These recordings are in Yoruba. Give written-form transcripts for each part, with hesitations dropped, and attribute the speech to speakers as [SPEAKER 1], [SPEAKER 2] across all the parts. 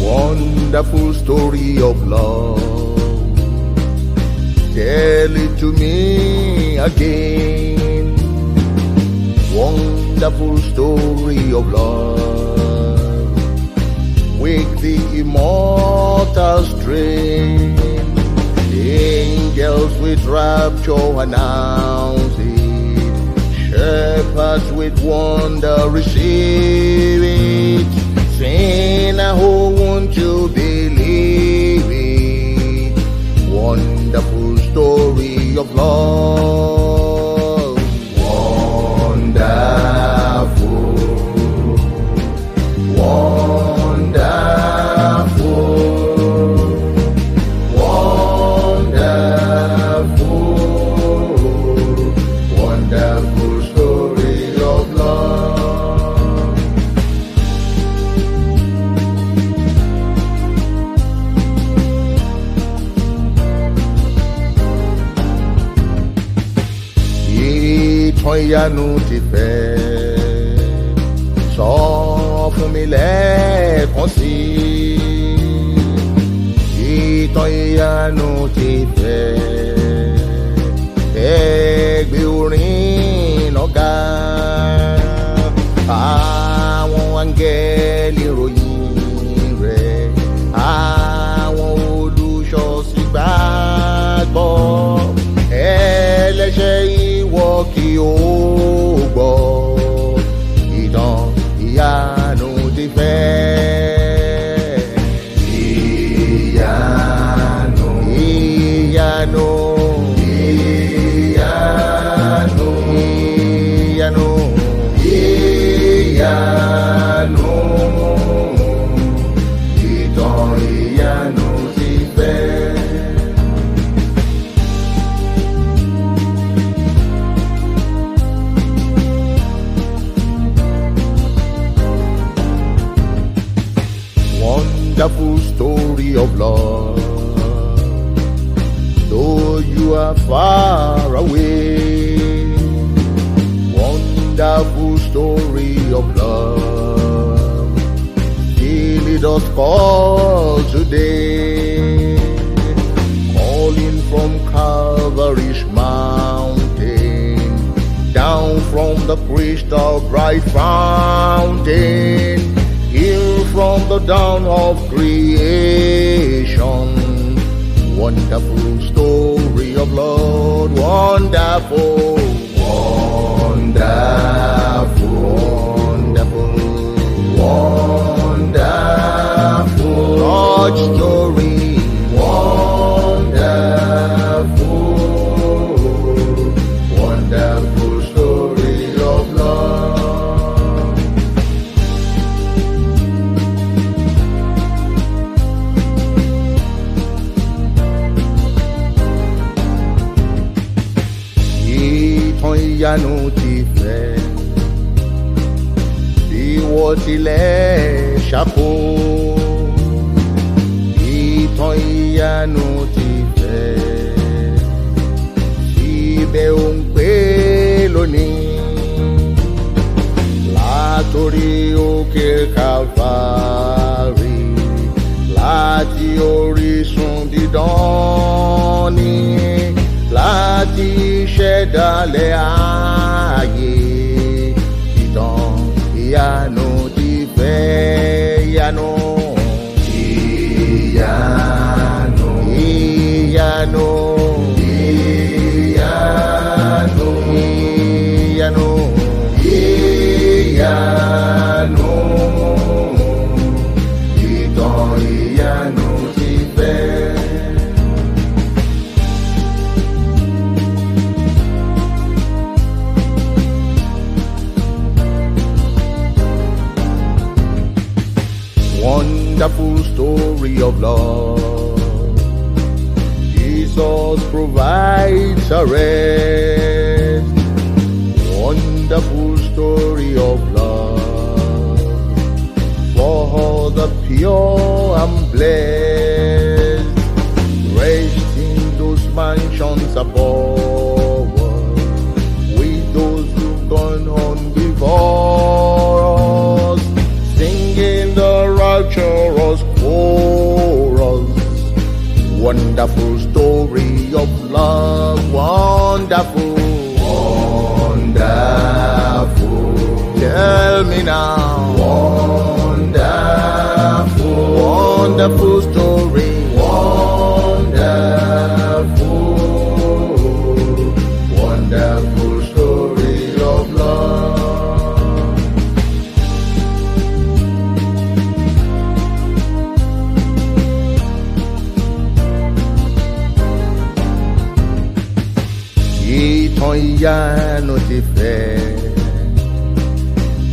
[SPEAKER 1] Wonderful story of love. Tell it to me again. Wonderful story of love. Wake the immortal strain. Angels with rapture announce it. Shepherds with wonder receive it. Sinner, who won't you believe it? Wonderful story of love. Wonderful, wonderful, wonderful, wonderful story of love. Ìtàn ìyanu ti fẹ́ sọ fún mi lẹ́ẹ̀kan sí i. Ìtàn ìyanu ti fẹ́ ẹgbẹ́ orin lọ́gà. Àwọn áńgẹ́lì ròyìn rẹ̀, àwọn olùṣọ́sí gbàgbọ́. Ẹlẹ́ṣẹ̀ ìwọ kí o gbọ́, ìtàn ìyanu ti fẹ́. Ìyanu, ìyanu, ìyanu, ìyanu, ìyanu, ìtàn ìyanu ti fẹ́. Wonderful story of love. Though you are far away, wonderful story of love. Still it does call today, calling from Calvary's mountain, down from the crystal bright fountain. Here from the dawn of creation, wonderful story of Lord, wonderful, wonderful, wonderful, wonderful, God's story, wonderful, wonderful story of love. Ìtàn ìyanu ti fẹ́ bí wọ́n tilẹ̀ ṣàkó. Ìtàn ìyanu ti fẹ́ síbẹ̀ ó ń pè lónìí. Látòrí òkè Kálvárì, láti orísun dídán ni, láti ṣẹ̀dálẹ̀ ayé. Ìtàn ìyanu ti fẹ́. Ìyanu, ìyanu, ìyanu, ìyanu, ìyanu, ìyanu, ìtàn ìyanu ti fẹ́. Wonderful story of love. Jesus provides a rest. Wonderful story of love for all the pure and blessed. Rest in those mansions above, with those who've gone on before us, singing the rapture was chorus. Wonderful story of love, wonderful, wonderful. Tell me now, wonderful, wonderful story, wonderful, wonderful story of love. Ìtàn ìyanu ti fẹ́,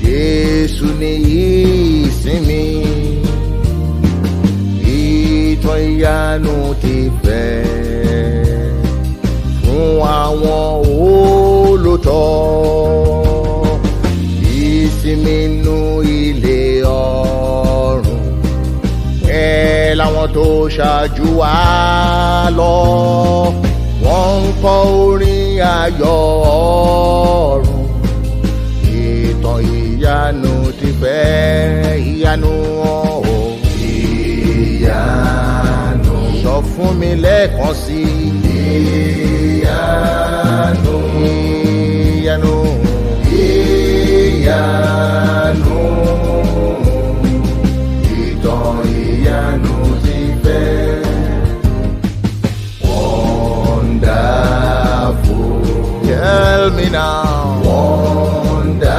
[SPEAKER 1] Jésù ni ìsinmi. Ìtàn ìyanu ti fẹ́ fún àwọn olóòótọ́. Ìsinmi nú ilé ọ̀run ẹ̀ láwọn tó ṣáájú wa lọ. Wọ́n ń kọ orin ayọ̀ ọ̀run. Ìtàn ìyanu ti fẹ́, ìyanu ọ̀hún. Ìyanu sọ fún mi lẹ́ẹ̀kan sí i. Ìyanu, ìyanu, ìyanu. Ìtàn ìyanu ti fẹ́. Tell me now, wonderful,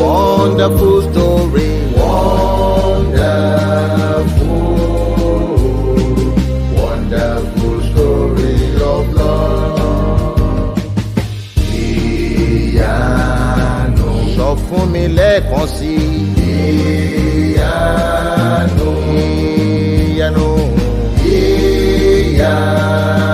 [SPEAKER 1] wonderful story, wonderful, wonderful story of love. Ìyanu sọ fún mi lẹ́ẹ̀kan sí i. Ìyanu, ìyanu, ìyanu.